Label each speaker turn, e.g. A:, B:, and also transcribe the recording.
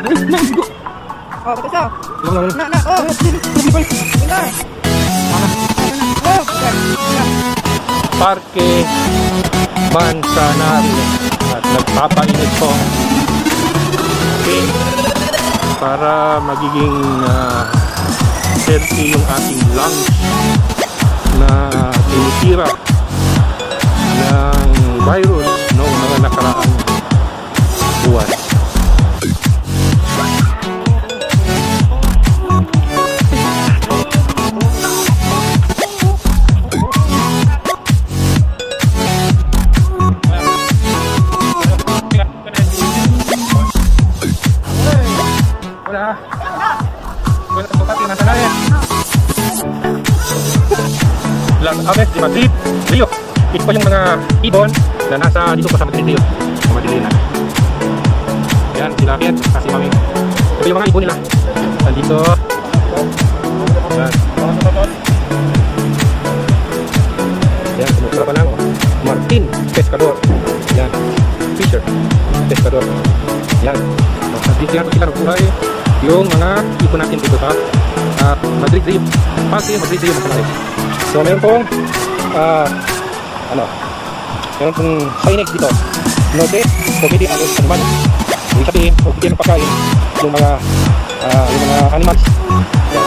A: Uy, naigo.
B: Oh, batas siya.
A: Lang.
B: Na, oh. Wala. Oh,
A: Parke Mansanari. At nagpapainit po. Okay. Para magiging healthy yung ating lungs na tinitira ng virus noong mga nakaraang buwan. Las Aves de Madrid, Rio. Ito pa yung mga ibon na nasa dito pa sa Madrid, Rio. Sa Madrid na. Yan, sila Piet, kasi mami. Ito yung mga ibon nila. Nandito. Yan. Yan, sumukura pa lang. Martin Pescador. Yan. Fisher Pescador. Yan. Nandito yan sila nagbuhay. Yung mga ibon natin dito sa Madrid, Rio. Pati Madrid, Rio. So meron pong meron pong signage dito. Note, committee on animal. Ibig sabihin, huwag din pagkain yung mga animals. Yan.